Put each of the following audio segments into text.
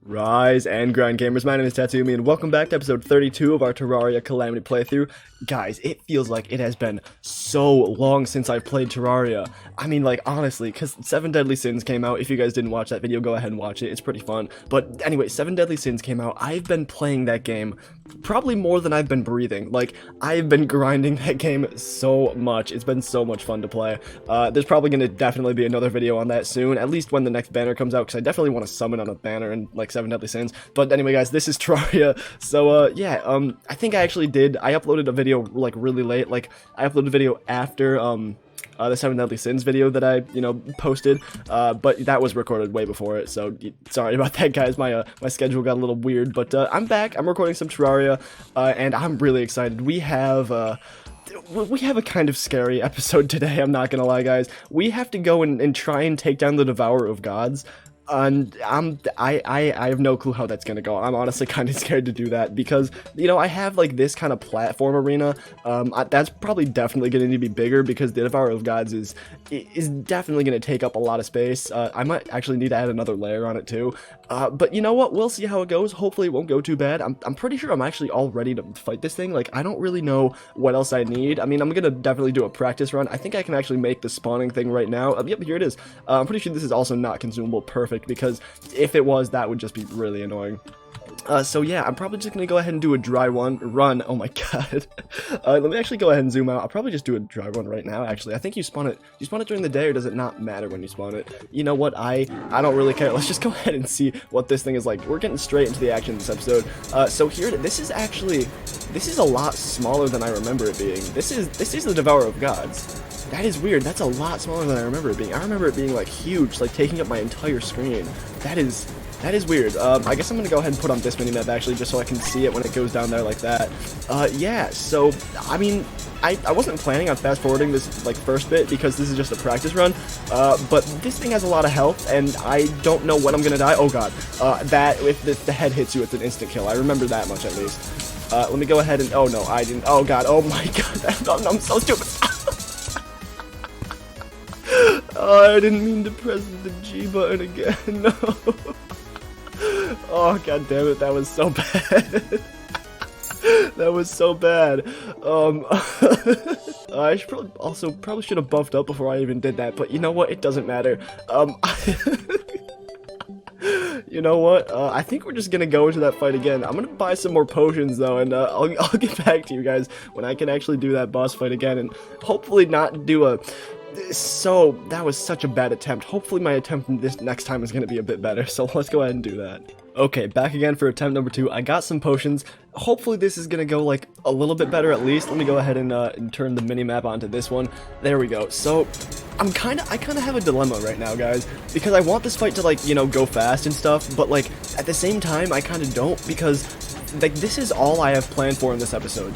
Rise and grind, gamers. My name is Tatsumi and welcome back to episode 32 of our Terraria Calamity playthrough. Guys, it feels like it has been so long since I've played Terraria. I mean, like, honestly, because 7 Deadly Sins came out. If you guys didn't watch that video, go ahead and watch it. It's pretty fun. But anyway, 7 Deadly Sins came out. I've been playing that game probably more than I've been breathing. Like, I've been grinding that game so much. It's been so much fun to play. There's probably going to definitely be another video on that soon, at least when the next banner comes out, because I definitely want to summon on a banner in, like, 7 Deadly Sins. But anyway, guys, this is Terraria. So, yeah, I think I actually did. I uploaded a video, like, really late. Like, I uploaded a video after, the 7 Deadly Sins video that I, posted, but that was recorded way before it, so sorry about that, guys. My schedule got a little weird, but I'm back. I'm recording some Terraria, and I'm really excited. We have a kind of scary episode today, I'm not gonna lie, guys. We have to go and try and take down the Devourer of Gods. And I have no clue how that's gonna go. I'm honestly kind of scared to do that because, I have like this kind of platform arena. That's probably definitely gonna need to be bigger because the Devourer of Gods is definitely gonna take up a lot of space. I might actually need to add another layer on it too. But you know what? We'll see how it goes. Hopefully it won't go too bad. I'm pretty sure I'm actually all ready to fight this thing. Like, I don't really know what else I need. I mean, I'm gonna definitely do a practice run. I think I can actually make the spawning thing right now. Yep, here it is. I'm pretty sure this is also not consumable. Perfect. Because if it was, that would just be really annoying. So yeah, I'm probably just gonna go ahead and do a dry run. Oh my god. Let me actually go ahead and zoom out. I'll probably just do a dry run right now. Actually, I think you spawn it during the day, or does it not matter when you spawn it? You know what? I don't really care. Let's just go ahead and see what this thing is like. We're getting straight into the action in this episode. So here, this is a lot smaller than I remember it being. This is the Devourer of Gods. That is weird. That's a lot smaller than I remember it being. I remember it being like huge, like taking up my entire screen. That is weird. I guess I'm gonna go ahead and put on this minimap actually, just so I can see it when it goes down there like that. Yeah. So I mean, I wasn't planning on fast forwarding this like first bit because this is just a practice run. But this thing has a lot of health, and I don't know when I'm gonna die. Oh god. That if the head hits you, it's an instant kill. I remember that much at least. Let me go ahead and. Oh no, I didn't. Oh god. Oh my god. I'm so stupid. Oh, I didn't mean to press the G button again, no. Oh, god damn it, that was so bad. That was so bad. I probably should have buffed up before I even did that, but you know what, it doesn't matter. You know what, I think we're just gonna go into that fight again. I'm gonna buy some more potions though, and I'll get back to you guys when I can actually do that boss fight again, and hopefully not do a... So, that was such a bad attempt. Hopefully my attempt this next time is going to be a bit better, so let's go ahead and do that. Okay, back again for attempt number 2. I got some potions. Hopefully this is going to go, like, a little bit better at least. Let me go ahead and turn the minimap onto this one. There we go. So, I kind of have a dilemma right now, guys, because I want this fight to, like, go fast and stuff, but, like, at the same time, I kind of don't, because... like, this is all I have planned for in this episode,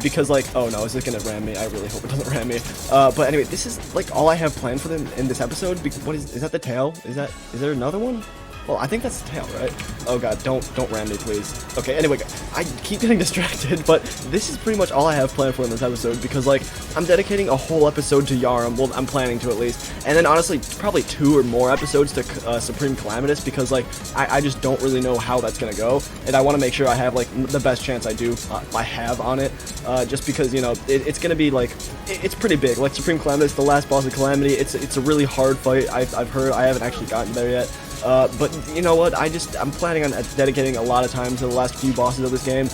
because, like, oh no, is it gonna ram me? I really hope it doesn't ram me. But anyway, this is, like, all I have planned for them in this episode. What is that the tail? Is there another one? Well, I think that's the tail, right? Oh god, don't ram me, please. Okay, anyway, I keep getting distracted, but this is pretty much all I have planned for in this episode, because, like, I'm dedicating a whole episode to Yarum, well, I'm planning to at least, and then, honestly, probably 2 or more episodes to Supreme Calamitous, because, like, I just don't really know how that's gonna go, and I want to make sure I have, like, the best chance I have on it, just because, it's gonna be, like, it's pretty big, like, Supreme Calamitous, the last boss of Calamity, it's a really hard fight, I've heard, I haven't actually gotten there yet. But you know what, I'm planning on dedicating a lot of time to the last few bosses of this game,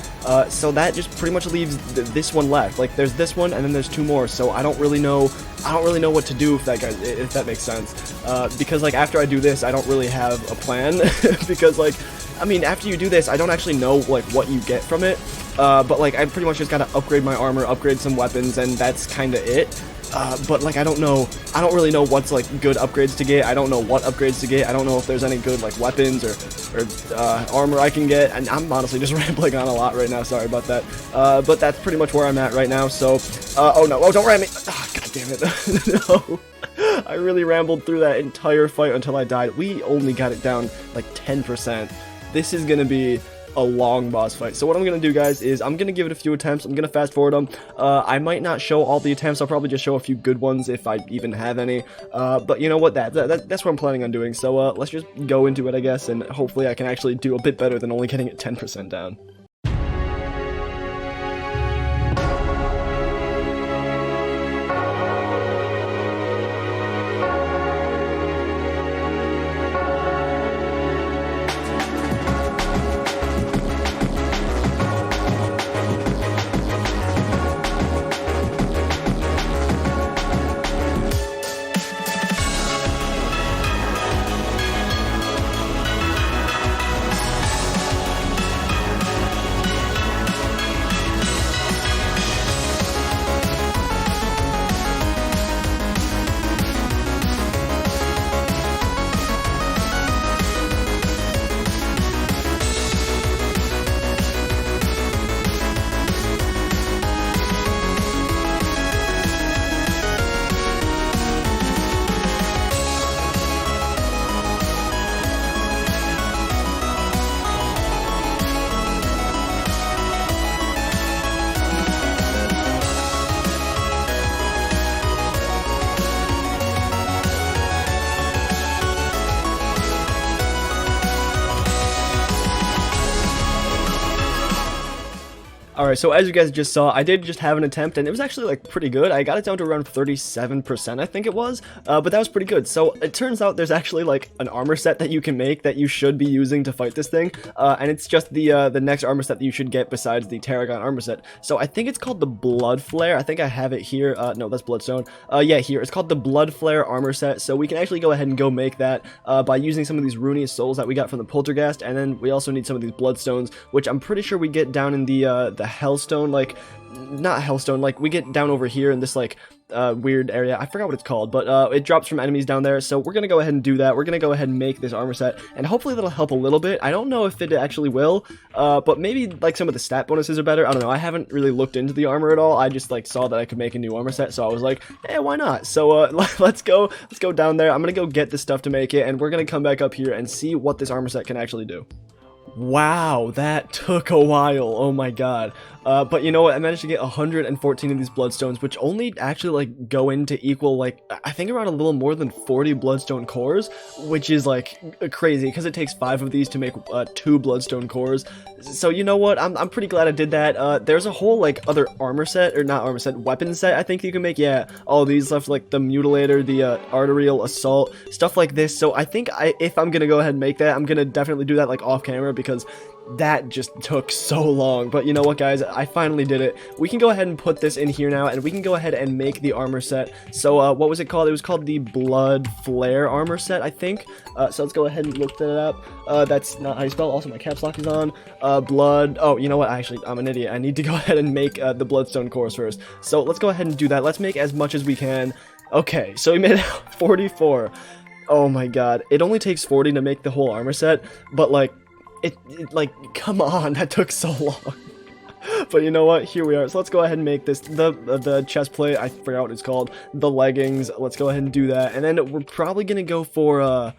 so that just pretty much leaves this one left. Like, there's this one, and then there's 2 more, so I don't really know what to do if that makes sense, because, like, after I do this, I don't really have a plan, because, like, I mean, after you do this, I don't actually know, like, what you get from it, but, like, I pretty much just gotta upgrade my armor, upgrade some weapons, and that's kinda it. But, like, I don't really know what's, like, good upgrades to get. I don't know what upgrades to get. I don't know if there's any good, like, weapons or armor I can get, and I'm honestly just rambling on a lot right now, sorry about that. But that's pretty much where I'm at right now, so, oh no, oh, don't ram me! Oh, god damn it, no. I really rambled through that entire fight until I died. We only got it down, like, 10%. This is gonna be a long boss fight. So what I'm gonna do, guys, is I'm gonna give it a few attempts. I'm gonna fast forward them. I might not show all the attempts. I'll probably just show a few good ones if I even have any. But you know what, that's what I'm planning on doing. So let's just go into it, I guess, and hopefully I can actually do a bit better than only getting it 10% down. Alright, so as you guys just saw, I did just have an attempt, and it was actually, like, pretty good. I got it down to around 37%, I think it was, but that was pretty good. So, it turns out there's actually, like, an armor set that you can make that you should be using to fight this thing, and it's just the next armor set that you should get besides the Terraria armor set. So, I think it's called the Blood Flare. I think I have it here. No, that's Bloodstone. Yeah, here. It's called the Blood Flare armor set, so we can actually go ahead and go make that by using some of these Runious Souls that we got from the Poltergeist, and then we also need some of these Bloodstones, which I'm pretty sure we get down in the Hellstone, like, not Hellstone, like, we get down over here in this, like, weird area. I forgot what it's called, but it drops from enemies down there, so we're gonna go ahead and do that. We're gonna go ahead and make this armor set, and hopefully that'll help a little bit. I don't know if it actually will, but maybe, like, some of the stat bonuses are better. I don't know. I haven't really looked into the armor at all. I just, like, saw that I could make a new armor set, so I was like, hey, why not? So, let's go down there. I'm gonna go get the stuff to make it, and we're gonna come back up here and see what this armor set can actually do. Wow, that took a while. Oh my god. But you know what? I managed to get 114 of these Bloodstones, which only actually, like, go in to equal, like, I think around a little more than 40 Bloodstone cores, which is, like, crazy, because it takes 5 of these to make 2 Bloodstone cores. So, you know what? I'm pretty glad I did that. There's a whole, like, other armor set, or not armor set, weapon set I think you can make. Yeah, all these left, like, the Mutilator, the Arterial Assault, stuff like this. So I think if I'm gonna go ahead and make that, I'm gonna definitely do that, like, off camera, because that just took so long. But you know what, guys, I finally did it. We can go ahead and put this in here now, and we can go ahead and make the armor set. So what was it called? It was called the Blood Flare armor set, I think. So let's go ahead and look that up. That's not how you spell. Also, my caps lock is on. Blood. Oh, you know what? Actually, I'm an idiot. I need to go ahead and make the Bloodstone cores first. So let's go ahead and do that. Let's make as much as we can. Okay, so we made 44. Oh my god. It only takes 40 to make the whole armor set, but, like, like, come on, that took so long. But you know what? Here we are. So let's go ahead and make this, the chest plate. I forgot what it's called. The leggings. Let's go ahead and do that. And then we're probably gonna go for,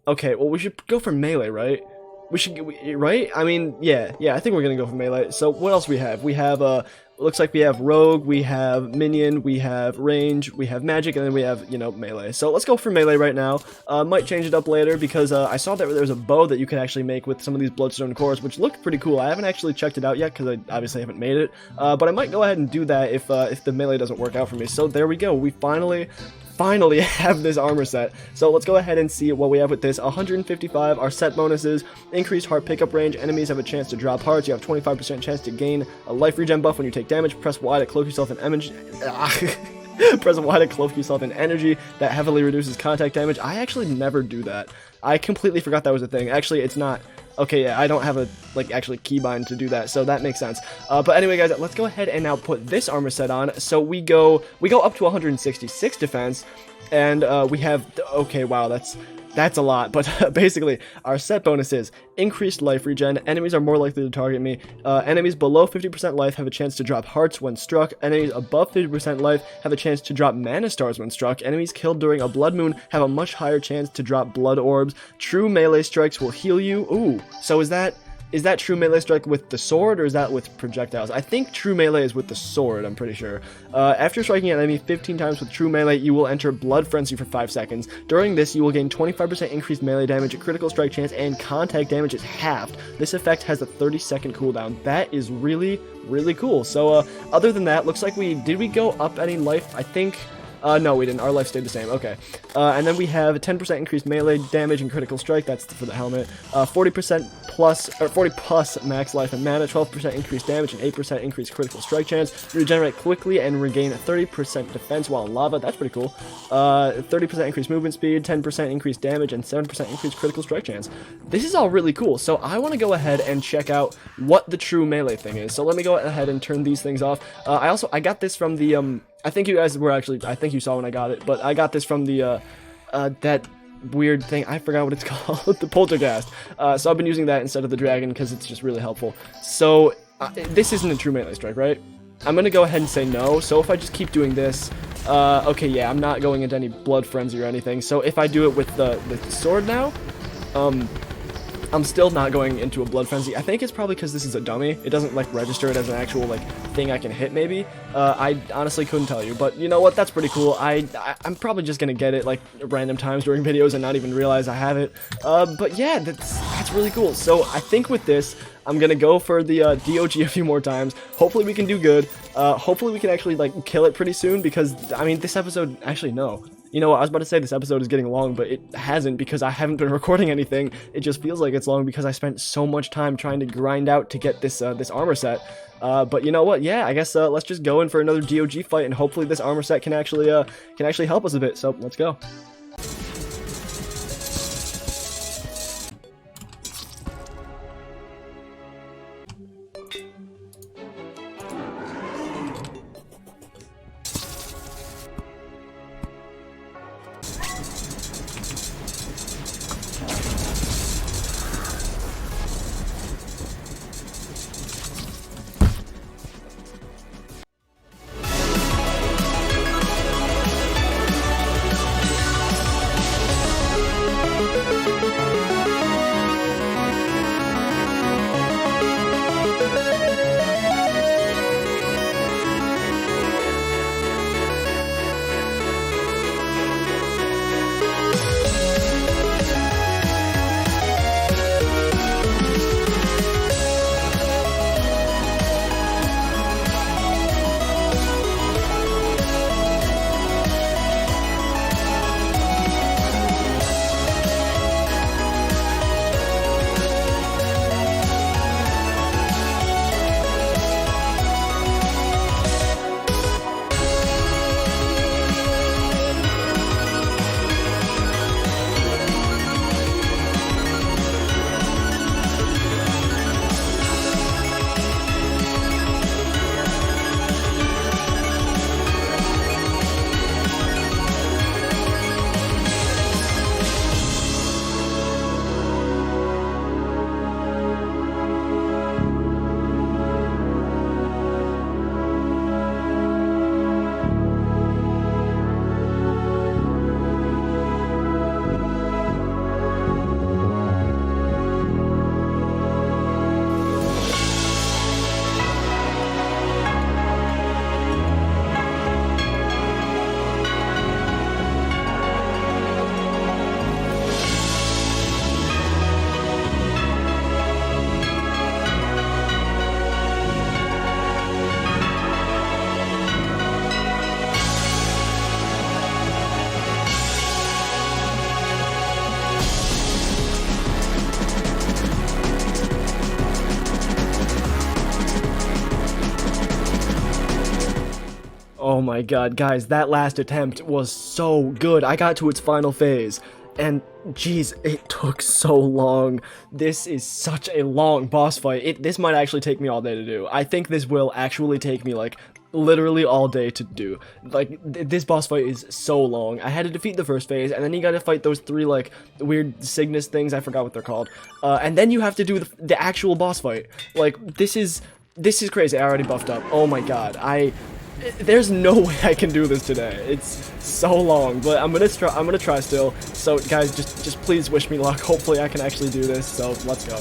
okay, well, we should go for melee, right? We should, right? I mean, yeah, I think we're gonna go for melee. So what else we have? We have, looks like we have rogue, we have minion, we have range, we have magic, and then we have, you know, melee. So let's go for melee right now. Might change it up later, because I saw that there was a bow that you could actually make with some of these Bloodstone cores, which looked pretty cool. I haven't actually checked it out yet, because I obviously haven't made it, but I might go ahead and do that if the melee doesn't work out for me. So there we go. We finally have this armor set. So let's go ahead and see what we have with this. 155 are set bonuses, increased heart pickup range, enemies have a chance to drop hearts, you have 25% chance to gain a life regen buff when you take damage, press Y to cloak yourself in energy. Press Y to cloak yourself in energy that heavily reduces contact damage. I actually never do that. I completely forgot that was a thing. Actually, it's not. Okay, yeah, I don't have a, like, actually keybind to do that, so that makes sense. But anyway, guys, let's go ahead and now put this armor set on. So we go up to 166 defense, and we have, okay, wow, that's a lot, but basically, our set bonus is increased life regen, enemies are more likely to target me, enemies below 50% life have a chance to drop hearts when struck, enemies above 50% life have a chance to drop mana stars when struck, enemies killed during a blood moon have a much higher chance to drop blood orbs, true melee strikes will heal you. Ooh, so is that, is that true melee strike with the sword, or is that with projectiles? I think true melee is with the sword, I'm pretty sure. After striking an enemy 15 times with true melee, you will enter Blood Frenzy for 5 seconds. During this, you will gain 25% increased melee damage, a critical strike chance, and contact damage is halved. This effect has a 30-second cooldown. That is really, really cool. So, other than that, looks like did we go up any life? I think... no, we didn't. Our life stayed the same. Okay. And then we have a 10% increased melee damage and critical strike. That's for the helmet. 40% plus, or 40 plus max life and mana. 12% increased damage and 8% increased critical strike chance. Regenerate quickly and regain 30% defense while in lava. That's pretty cool. 30% increased movement speed, 10% increased damage, and 7% increased critical strike chance. This is all really cool. So I want to go ahead and check out what the true melee thing is. So let me go ahead and turn these things off. I got this from the, I think you guys were actually, I think you saw when I got it, but I got this from the, that weird thing, I forgot what it's called, the poltergeist. So I've been using that instead of the dragon because it's just really helpful. So, this isn't a true melee strike, right? I'm gonna go ahead and say no, so if I just keep doing this, okay, yeah, I'm not going into any blood frenzy or anything, so if I do it with the sword now, I'm still not going into a blood frenzy. I think it's probably because this is a dummy. It doesn't, like, register it as an actual, like, thing I can hit, maybe. I honestly couldn't tell you, but you know what? That's pretty cool. I'm probably just gonna get it, like, random times during videos and not even realize I have it. But yeah, that's really cool. So I think with this, I'm gonna go for the DOG a few more times. Hopefully we can do good. Hopefully we can actually, like, kill it pretty soon, because, I mean, this episode, actually, no. You know what, I was about to say this episode is getting long, but it hasn't, because I haven't been recording anything. It just feels like it's long because I spent so much time trying to grind out to get this this armor set. But you know what, yeah, I guess let's just go in for another DOG fight, and hopefully this armor set can actually help us a bit, so let's go. Oh my god, guys, that last attempt was so good. I got to its final phase, and jeez, it took so long. This is such a long boss fight. This might actually take me all day to do. I think this will actually take me, like, literally all day to do. Like, this boss fight is so long. I had to defeat the first phase, and then you gotta fight those 3, like, weird Cygnus things. I forgot what they're called. And then you have to do the actual boss fight. Like, this is crazy. I already buffed up. Oh my god. There's no way I can do this today. It's so long, but I'm gonna try still. So guys, just please wish me luck. Hopefully I can actually do this. So let's go.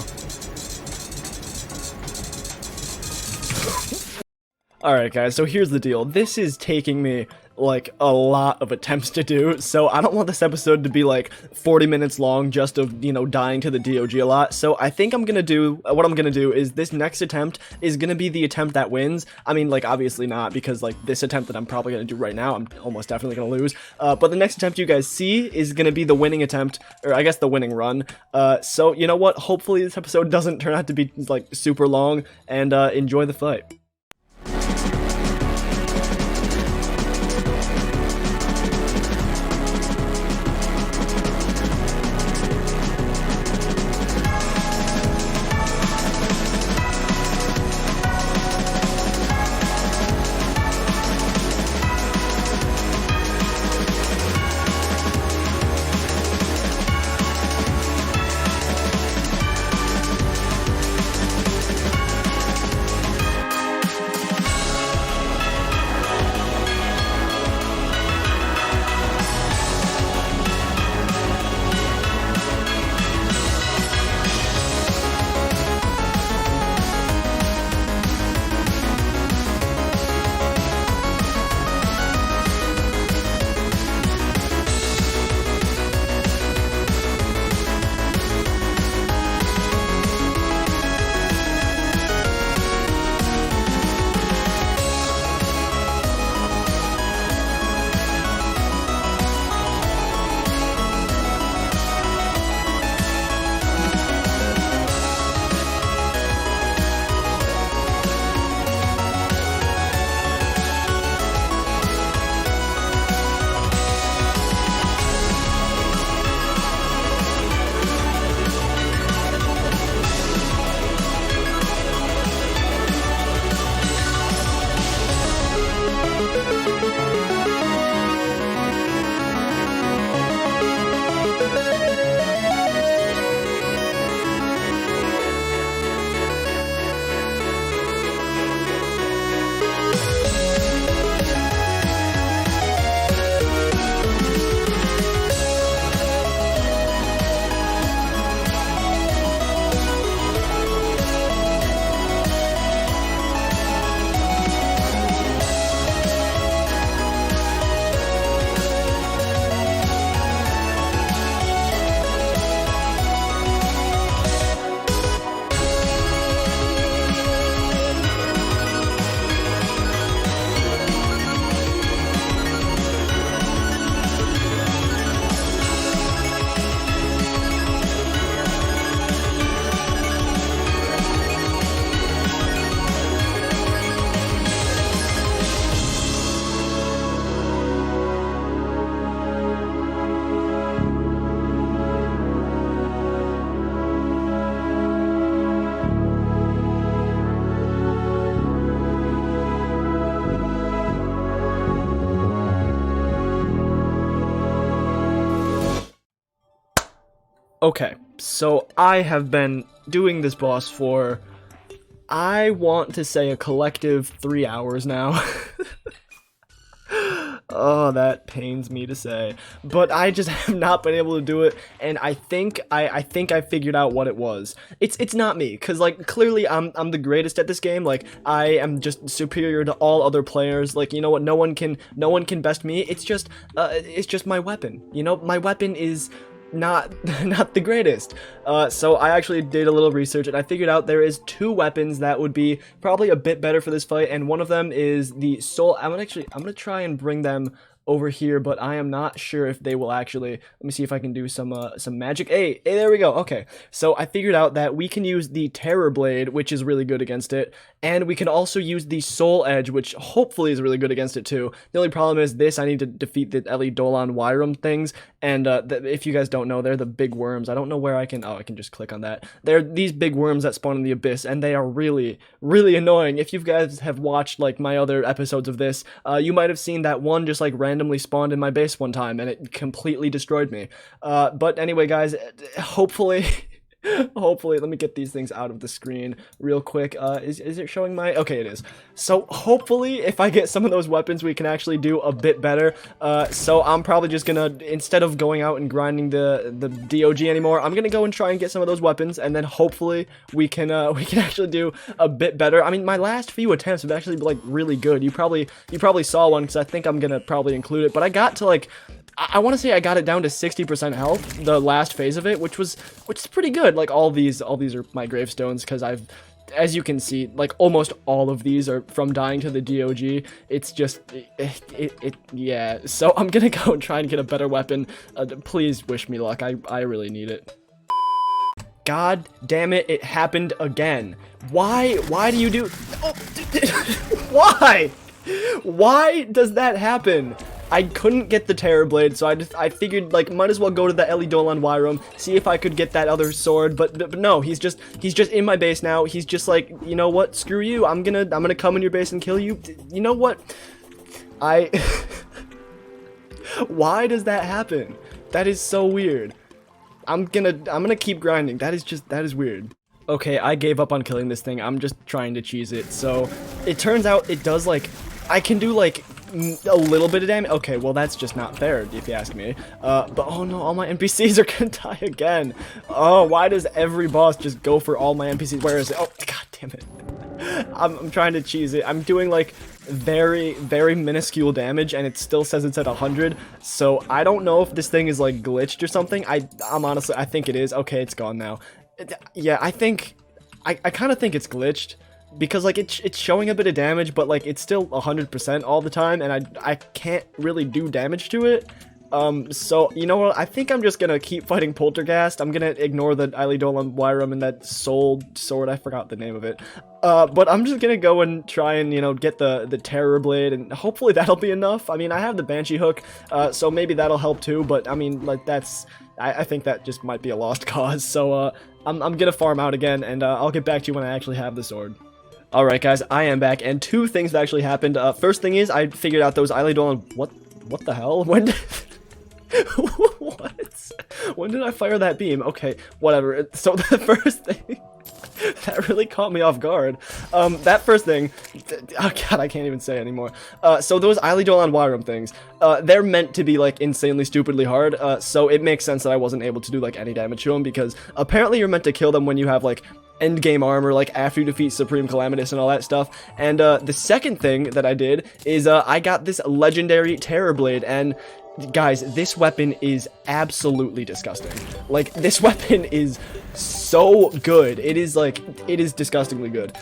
Alright guys, so here's the deal. This is taking me like a lot of attempts to do, so I don't want this episode to be like 40 minutes long just of, you know, dying to the DOG a lot. So I think what I'm gonna do is this next attempt is gonna be the attempt that wins. I mean, like, obviously not, because like this attempt that I'm probably gonna do right now, I'm almost definitely gonna lose. But the next attempt you guys see is gonna be the winning attempt, or I guess the winning run. So you know what? Hopefully this episode doesn't turn out to be like super long, and enjoy the fight. Okay, so I have been doing this boss for, I want to say, a collective 3 hours now. Oh, that pains me to say, but I just have not been able to do it, and I think I figured out what it was. It's not me, cause like clearly I'm the greatest at this game. Like I am just superior to all other players. Like, you know what? No one can best me. It's just my weapon. You know, my weapon is not the greatest. So I actually did a little research, and I figured out there is 2 weapons that would be probably a bit better for this fight, and one of them is the soul. I'm gonna try and bring them over here, but I am not sure if they will actually. Let me see if I can do some magic. Hey, there we go. Okay, so I figured out that we can use the Terror Blade, which is really good against it, and we can also use the Soul Edge, which hopefully is really good against it too. The only problem is this: I need to defeat the Ellie Dolan Wyram things, and if you guys don't know, they're the big worms. I don't know where I can. Oh, I can just click on that. They're these big worms that spawn in the abyss, and they are really, really annoying. If you guys have watched like my other episodes of this, you might have seen that one just like randomly spawned in my base one time, and it completely destroyed me. But anyway, guys, hopefully Hopefully, let me get these things out of the screen real quick. Is it showing my? Okay, it is. So hopefully, if I get some of those weapons, we can actually do a bit better. So I'm probably just gonna, instead of going out and grinding the DOG anymore, I'm gonna go and try and get some of those weapons, and then hopefully we can actually do a bit better. I mean, my last few attempts have actually been like really good. You probably saw one because I think I'm gonna probably include it, but I got to like, I want to say I got it down to 60% health, the last phase of it, which is pretty good. Like all these are my gravestones, because as you can see, like almost all of these are from dying to the DOG. It's just, yeah. So I'm gonna go and try and get a better weapon. Please wish me luck. I really need it. God damn it! It happened again. Why do you do? Oh, why? Why does that happen? I couldn't get the Terror Blade, so I figured like might as well go to the WMITF, see if I could get that other sword, but no, he's just in my base now. He's just like, you know what? Screw you. I'm gonna come in your base and kill you. You know what? Why does that happen? That is so weird. I'm gonna keep grinding. That is weird. Okay, I gave up on killing this thing. I'm just trying to cheese it. So it turns out it does like, I can do like a little bit of damage. Okay, well that's just not fair if you ask me. But oh no, all my NPCs are gonna die again. Oh, why does every boss just go for all my NPCs? Where is it? Oh, god damn it. I'm trying to cheese it. I'm doing like very minuscule damage, and it still says it's at 100. So I don't know if this thing is like glitched or something. I'm honestly, I think it is. Okay, it's gone now. Yeah, I kind of think it's glitched. Because like it's showing a bit of damage, but like it's still 100% all the time, and I can't really do damage to it. So you know what? I think I'm just gonna keep fighting Poltergeist. I'm gonna ignore the WMITF and that soul sword. I forgot the name of it. But I'm just gonna go and try and, you know, get the Terror Blade, and hopefully that'll be enough. I mean, I have the Banshee hook, so maybe that'll help too. But I mean, like I think that just might be a lost cause. So I'm gonna farm out again, and I'll get back to you when I actually have the sword. Alright guys, I am back, and two things that actually happened. First thing is, I figured out those what the hell? When did... What? When did I fire that beam? Okay, whatever. So the first thing... That really caught me off guard. That first thing... Oh god, I can't even say it anymore. So those WMITF things, they're meant to be, like, insanely stupidly hard, so it makes sense that I wasn't able to do, like, any damage to them, because apparently you're meant to kill them when you have, like, endgame armor, like after you defeat Supreme Calamitous and all that stuff. And the second thing that I did is I got this legendary Terror Blade, and guys, this weapon is absolutely disgusting. Like, this weapon is so good. It is disgustingly good.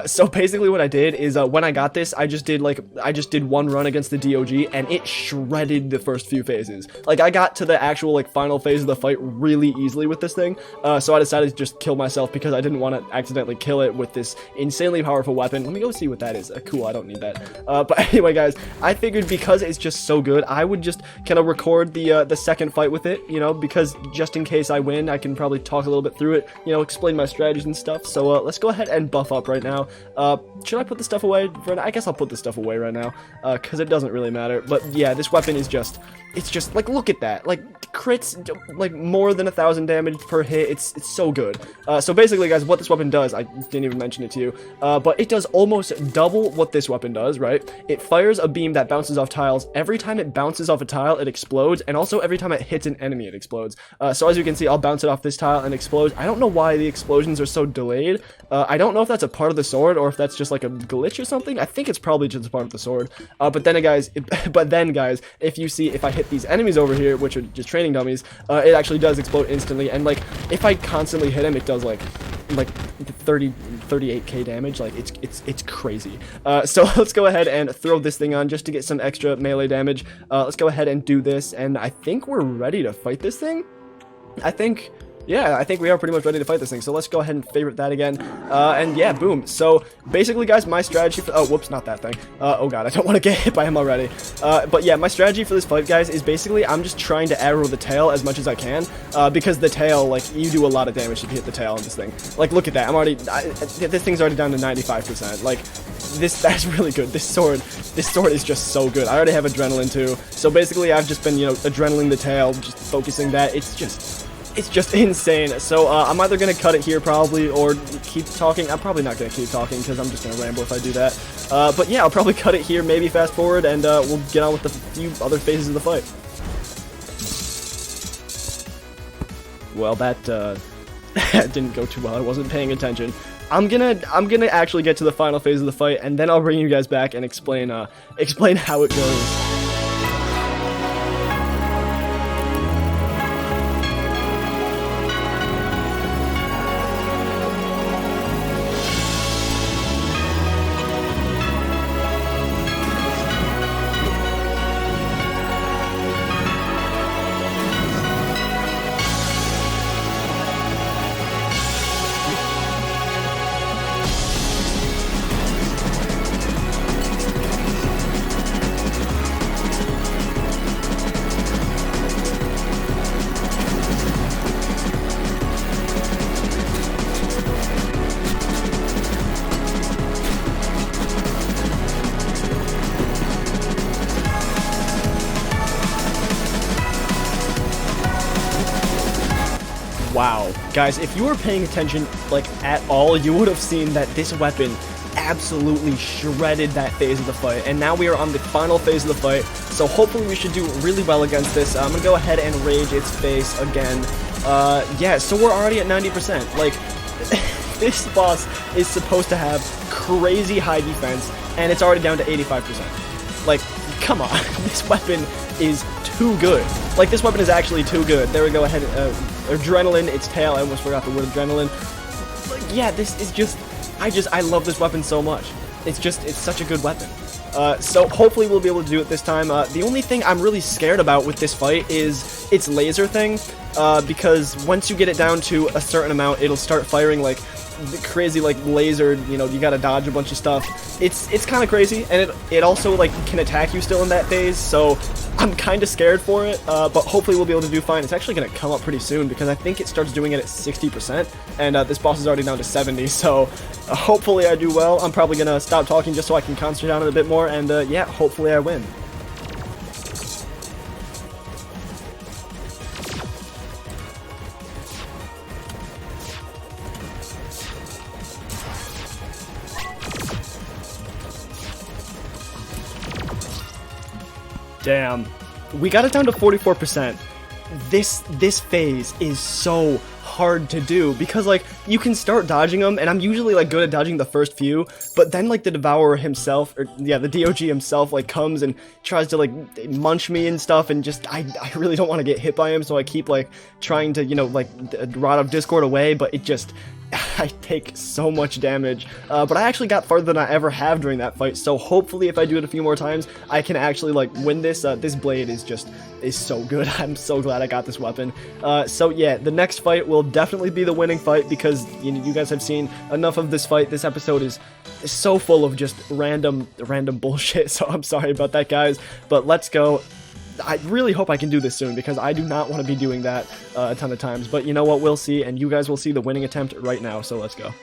So basically what I did is when I got this, I just did one run against the DOG, and it shredded the first few phases. Like, I got to the actual like final phase of the fight really easily with this thing. So I decided to just kill myself because I didn't want to accidentally kill it with this insanely powerful weapon. Let me go see what that is. Cool, I don't need that. But anyway guys, I figured because it's just so good, I would just kind of record the second fight with it, you know, because just in case I win, I can probably talk a little bit through it, you know, explain my strategies and stuff. So let's go ahead and buff up right now. Should I put the stuff away? I guess I'll put the stuff away right now, because it doesn't really matter. But yeah, this weapon is just, it's just like, look at that, like crits like more than 1,000 damage per hit. It's so good. So basically guys, what this weapon does, I didn't even mention it to you, but it does almost double what this weapon does, right? It fires a beam that bounces off tiles. Every time it bounces off a tile, it explodes, and also every time it hits an enemy, it explodes. So as you can see, I'll bounce it off this tile and explodes. I don't know why the explosions are so delayed. I don't know if that's a part of the sword or if that's just like a glitch or something. I think it's probably just a part of the sword. But then guys, if you see, if I hit these enemies over here, which are just training dummies, it actually does explode instantly. And like, if I constantly hit him, it does like 38k damage. Like, it's crazy. So let's go ahead and throw this thing on just to get some extra melee damage. Let's go ahead and do this, and I think we're ready to fight this thing. Yeah, I think we are pretty much ready to fight this thing, so let's go ahead and favorite that again, and yeah, boom. So, basically, guys, my strategy for- oh, whoops, not that thing. Oh god, I don't want to get hit by him already. But yeah, my strategy for this fight, guys, is basically, I'm just trying to aggro the tail as much as I can, because the tail, like, you do a lot of damage if you hit the tail on this thing. Like, look at that, this thing's already down to 95%, like, that's really good. This sword is just so good. I already have adrenaline too, so basically, I've just been, you know, adrenalining the tail, just focusing that. it's just insane. So I'm either gonna cut it here probably or keep talking. I'm probably not gonna keep talking because I'm just gonna ramble if I do that. But yeah, I'll probably cut it here, maybe fast forward, and we'll get on with the few other phases of the fight. Well, that that didn't go too well. I wasn't paying attention. I'm gonna actually get to the final phase of the fight, and then I'll bring you guys back and explain how it goes. Wow, guys, if you were paying attention, like, at all, you would have seen that this weapon absolutely shredded that phase of the fight, and now we are on the final phase of the fight, so hopefully we should do really well against this. I'm gonna go ahead and rage its face again. Yeah, so we're already at 90%. Like, this boss is supposed to have crazy high defense, and it's already down to 85%. Like, come on, this weapon is too good. Like, this weapon is actually too good. There we go, ahead, adrenaline, its tail, I almost forgot the word adrenaline. Like, yeah, this is just, I love this weapon so much. It's such a good weapon. So hopefully we'll be able to do it this time. The only thing I'm really scared about with this fight is its laser thing, because once you get it down to a certain amount, it'll start firing, like, crazy, like, laser, you know, you gotta dodge a bunch of stuff. It's kind of crazy, and it also, like, can attack you still in that phase, so I'm kind of scared for it, but hopefully we'll be able to do fine. It's actually going to come up pretty soon, because I think it starts doing it at 60%, and this boss is already down to 70, so hopefully I do well. I'm probably going to stop talking just so I can concentrate on it a bit more, and yeah, hopefully I win. Damn. We got it down to 44%. This phase is so hard to do because, like, you can start dodging them, and I'm usually, like, good at dodging the first few, but then, like, the Devourer himself, or yeah, the DOG himself, like, comes and tries to, like, munch me and stuff, and just, I really don't want to get hit by him, so I keep, like, trying to, you know, like, Rod of Discord away, but it just, I take so much damage, but I actually got farther than I ever have during that fight, so hopefully if I do it a few more times, I can actually, like, win this. This blade is so good. I'm so glad I got this weapon. So yeah, the next fight will definitely be the winning fight, because you guys have seen enough of this fight. This episode is so full of just random bullshit, so I'm sorry about that, guys, but let's go. I really hope I can do this soon, because I do not want to be doing that a ton of times, but you know what, we'll see, and you guys will see the winning attempt right now, so let's go.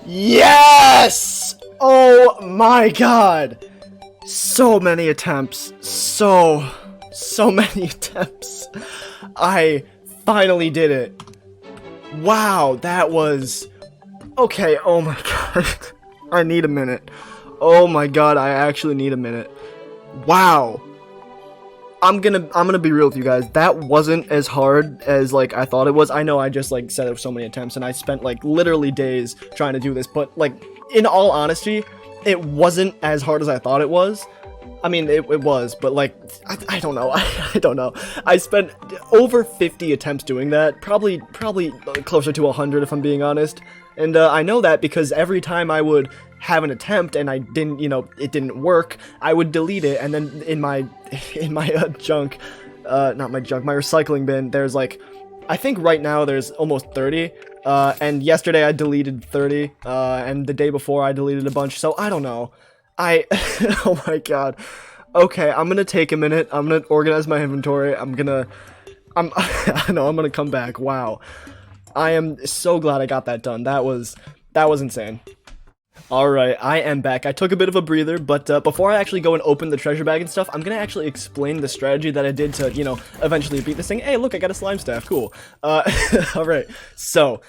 Yes! Oh my god! So many attempts. So many attempts. I finally did it. Wow, that was... Okay, oh my god. I need a minute. Oh my god, I actually need a minute. Wow. I'm gonna be real with you guys. That wasn't as hard as like I thought it was. I know I just like set up so many attempts and I spent like literally days trying to do this, but like in all honesty, it wasn't as hard as I thought it was. I mean, it was, but like I don't know. I don't know. I spent over 50 attempts doing that. Probably closer to 100 if I'm being honest. And I know that because every time I would have an attempt and I didn't, you know, it didn't work, I would delete it, and then in my junk, not my junk, my recycling bin, there's like, I think right now there's almost 30, and yesterday I deleted 30, and the day before I deleted a bunch, so I don't know. Oh my god. Okay, I'm gonna take a minute, I'm gonna organize my inventory, I know, I'm gonna come back. Wow. I am so glad I got that done. That was insane. Alright, I am back. I took a bit of a breather, but before I actually go and open the treasure bag and stuff, I'm gonna actually explain the strategy that I did to, you know, eventually beat this thing. Hey, look, I got a slime staff. Cool. Alright. So,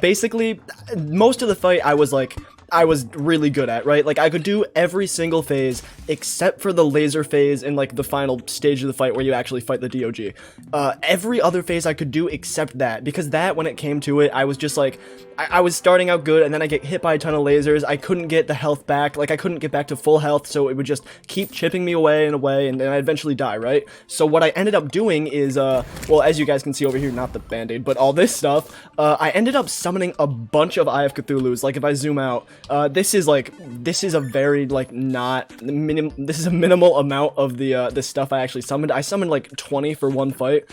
basically, most of the fight I was really good at, right? Like, I could do every single phase except for the laser phase in, like, the final stage of the fight where you actually fight the DOG. Every other phase I could do except that, because that, when it came to it, I was just, like, I was starting out good, and then I get hit by a ton of lasers. I couldn't get the health back. Like, I couldn't get back to full health, so it would just keep chipping me away and away, and then I'd eventually die, right? So what I ended up doing is, well, as you guys can see over here, not the band-aid, but all this stuff, I ended up summoning a bunch of Eye of Cthulhu's. Like, if I zoom out, this is a very, like, this is a minimal amount of the stuff I actually summoned. I summoned, like, 20 for one fight,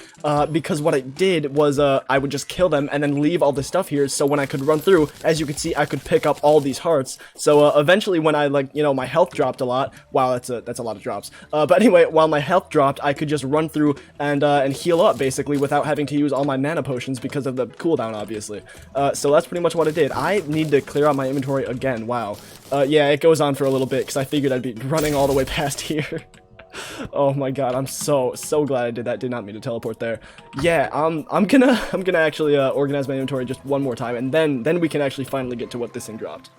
because what I did was, I would just kill them and then leave all the stuff here, so when I could run through, as you can see, I could pick up all these hearts. So, eventually, when I, like, you know, my health dropped a lot, wow, that's a lot of drops, but anyway, while my health dropped, I could just run through and heal up, basically, without having to use all my mana potions because of the cooldown, obviously. So that's pretty much what I did. I need to clear out my inventory again. Wow. Yeah, it goes on for a little bit because I figured I'd be running all the way past here. Oh my god, I'm so glad I did that. Did not mean to teleport there. Yeah, I'm gonna actually organize my inventory just one more time, and then we can actually finally get to what this thing dropped.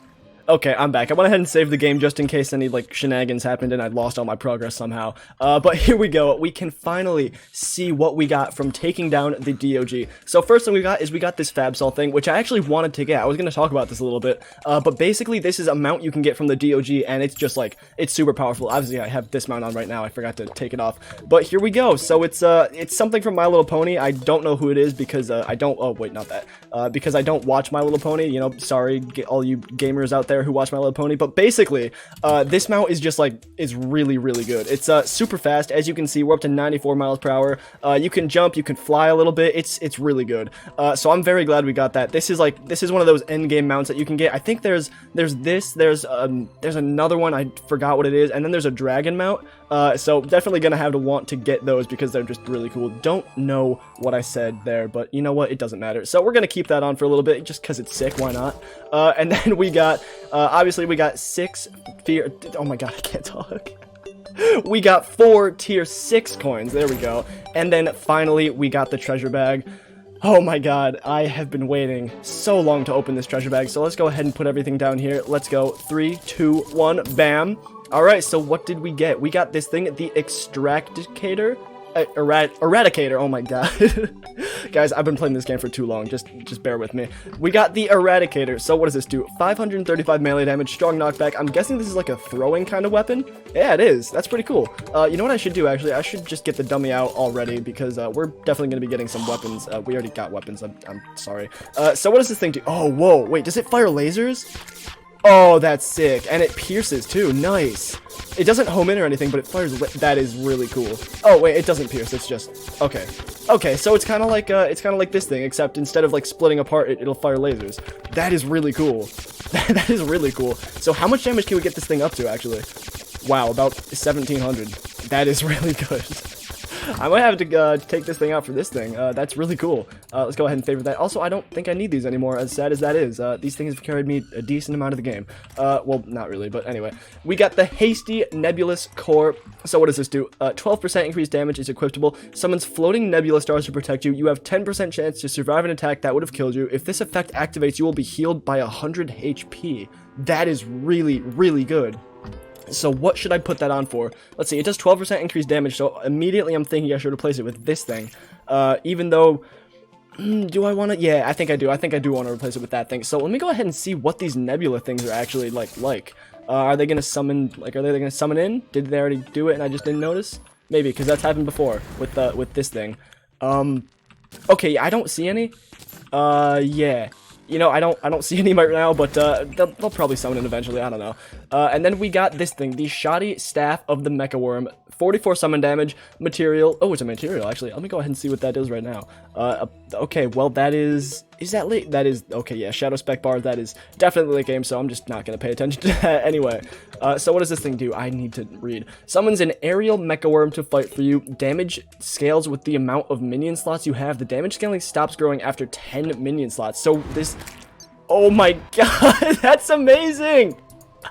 Okay, I'm back. I went ahead and saved the game just in case any, like, shenanigans happened and I'd lost all my progress somehow. But here we go. We can finally see what we got from taking down the DOG. So first thing we got this Fab Cell thing, which I actually wanted to get. I was going to talk about this a little bit. But basically, this is a mount you can get from the DOG, and it's just, like, it's super powerful. Obviously, I have this mount on right now. I forgot to take it off. But here we go. So it's something from My Little Pony. I don't know who it is because I don't... Oh, wait, not that. Because I don't watch My Little Pony. You know, sorry, all you gamers out there who watch My Little Pony, but basically this mount is just like really good. It's super fast. As you can see, we're up to 94 miles per hour. You can jump, you can fly a little bit. It's really good. So I'm very glad we got that. This is one of those end game mounts that you can get. I think there's another one, I forgot what it is, and then there's a dragon mount. So definitely gonna have to want to get those because they're just really cool. Don't know what I said there, but you know what, it doesn't matter. So we're gonna keep that on for a little bit just because it's sick. Why not? And then we got obviously we got 6 tier... Oh my god, I can't talk. We got 4 tier 6 coins. There we go. And then finally we got the treasure bag. Oh my god, I have been waiting so long to open this treasure bag. So let's go ahead and put everything down here. Let's go. 3, 2, 1, bam. Alright, so what did we get? We got this thing, the Extracticator. Eradicator, oh my god. Guys, I've been playing this game for too long, just bear with me. We got the Eradicator. So what does this do? 535 melee damage, strong knockback. I'm guessing this is like a throwing kind of weapon. Yeah, it is. That's pretty cool. You know what I should do, actually? I should just get the dummy out already, because we're definitely going to be getting some weapons. We already got weapons, I'm sorry. So what does this thing do? Oh, whoa, wait, does it fire lasers? Oh, that's sick. And it pierces, too. Nice. It doesn't home in or anything, but it fires... That is really cool. Oh, wait, it doesn't pierce. It's just... Okay. Okay, so it's kind of like this thing, except instead of, like, splitting apart, it'll fire lasers. That is really cool. That is really cool. So how much damage can we get this thing up to, actually? Wow, about 1,700. That is really good. I might have to take this thing out for this thing. That's really cool. Let's go ahead and favorite that. Also, I don't think I need these anymore, as sad as that is. These things have carried me a decent amount of the game. Well, not really, but anyway. We got the Hasty Nebulous Core. So what does this do? 12% increased damage is equipable. Summons floating nebula stars to protect you. You have 10% chance to survive an attack that would have killed you. If this effect activates, you will be healed by 100 HP. That is really, really good. So what should I put that on for? Let's see, it does 12% increased damage, so immediately I'm thinking I should replace it with this thing. Even though, do I want to? Yeah, I think I do. I think I do want to replace it with that thing. So let me go ahead and see what these nebula things are actually like. Are they going to summon, are they going to summon in? Did they already do it and I just didn't notice? Maybe, because that's happened before with this thing. Okay, yeah, I don't see any. Yeah. You know, I don't see any right now, but they'll probably summon it eventually. I don't know. And then we got this thing, the Shoddy Staff of the Mecha Worm. 44 summon damage, material. Oh, it's a material, actually. Let me go ahead and see what that is right now. Okay, well, that is that late? That is, okay, yeah, Shadow Spec Bar, that is definitely late game, so I'm just not going to pay attention to that anyway. So what does this thing do? I need to read. Summons an aerial mecha worm to fight for you. Damage scales with the amount of minion slots you have. The damage scaling stops growing after 10 minion slots. So this, oh my god, that's amazing!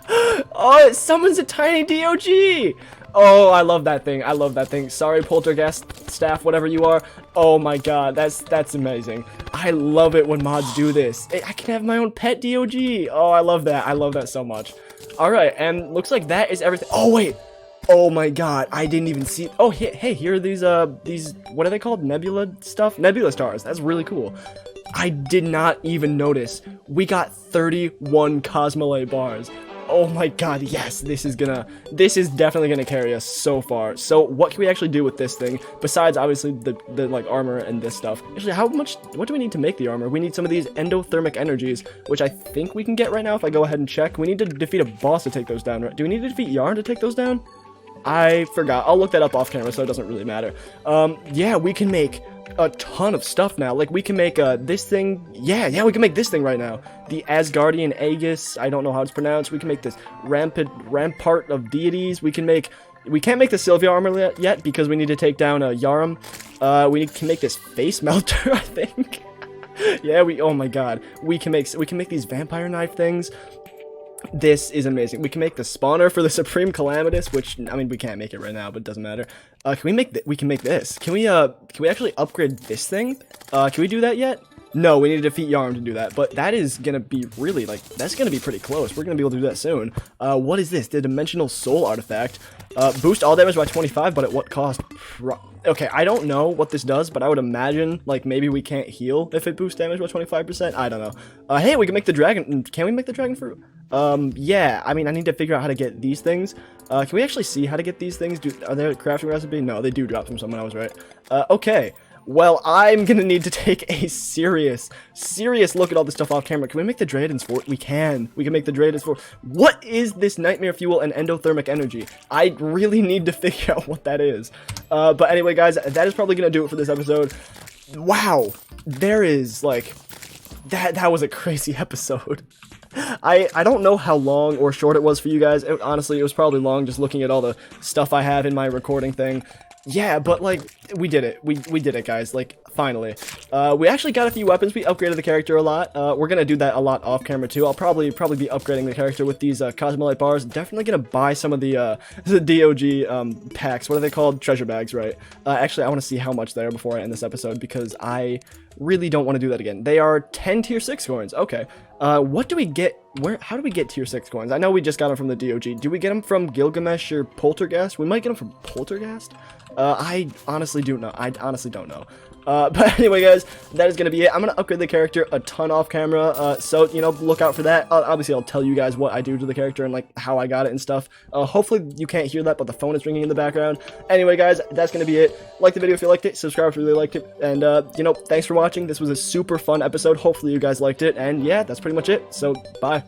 Oh, it summons a tiny DOG! Oh, I love that thing. I love that thing. Sorry, Poltergeist staff, whatever you are. Oh my god, that's amazing. I love it when mods do this. I can have my own pet DOG. Oh, I love that. I love that so much. Alright, and looks like that is everything. Oh, wait. Oh my god, I didn't even see. Oh, hey, here are these, what are they called? Nebula stuff? Nebula stars. That's really cool. I did not even notice. We got 31 Cosmolite bars. Oh my god, yes, this is definitely gonna carry us so far. So what can we actually do with this thing besides obviously the like armor and this stuff? Actually, what do we need to make the armor? We need some of these endothermic energies, which I think we can get right now if I go ahead and check. We need to defeat a boss to take those down, right? Do we need to defeat Yarn to take those down? I forgot. I'll look that up off camera, so it doesn't really matter. Yeah, we can make a ton of stuff now. Like, we can make this thing. Yeah, we can make this thing right now. The Asgardian Aegis. I don't know how it's pronounced. We can make this Rampart of Deities. We can't make the Sylvia armor yet because we need to take down Yarum. We can make this Face Melter, I think. Yeah, oh my god. We can make these Vampire Knife things. This is amazing. We can make the spawner for the Supreme Calamitous, which, I mean, we can't make it right now, but it doesn't matter. We can make this. Can we actually upgrade this thing? Can we do that yet? No, we need to defeat Yarm to do that, but that is gonna be really, like, that's gonna be pretty close. We're gonna be able to do that soon. What is this? The Dimensional Soul Artifact. Boost all damage by 25, but at what cost? Okay, I don't know what this does, but I would imagine, like, maybe we can't heal if it boosts damage by 25%. I don't know. Hey, we can make the dragon. Can we make the dragon fruit? Yeah, I mean, I need to figure out how to get these things. Can we actually see how to get these things? Are there a crafting recipe? No, they do drop from someone else, right? Okay. Well, I'm gonna need to take a serious look at all this stuff off camera. Can we make the Drayden's Fort? We can make the Drayden's Fort. What is this Nightmare Fuel and Endothermic Energy? I really need to figure out what that is. But anyway, guys, that is probably gonna do it for this episode. Wow, there is, like, that was a crazy episode. I don't know how long or short it was for you guys. Honestly, it was probably long just looking at all the stuff I have in my recording thing. Yeah, but, like, we did it. We did it, guys. Like, finally. We actually got a few weapons. We upgraded the character a lot. We're gonna do that a lot off camera, too. I'll probably be upgrading the character with these Cosmolite bars. Definitely gonna buy some of the DOG packs. What are they called? Treasure bags, right? Actually, I want to see how much they are before I end this episode, because I really don't want to do that again. They are 10 tier 6 coins. Okay. What do we get? How do we get tier 6 coins? I know we just got them from the DOG. Do we get them from Gilgamesh or Poltergeist? We might get them from Poltergeist? I honestly don't know. But anyway, guys, that is going to be it. I'm going to upgrade the character a ton off camera, so, you know, look out for that. Obviously, I'll tell you guys what I do to the character and, like, how I got it and stuff. Hopefully, you can't hear that, but the phone is ringing in the background. Anyway, guys, that's going to be it. Like the video if you liked it, subscribe if you really liked it, and, you know, thanks for watching. This was a super fun episode. Hopefully, you guys liked it, and, yeah, that's pretty much it. So, bye.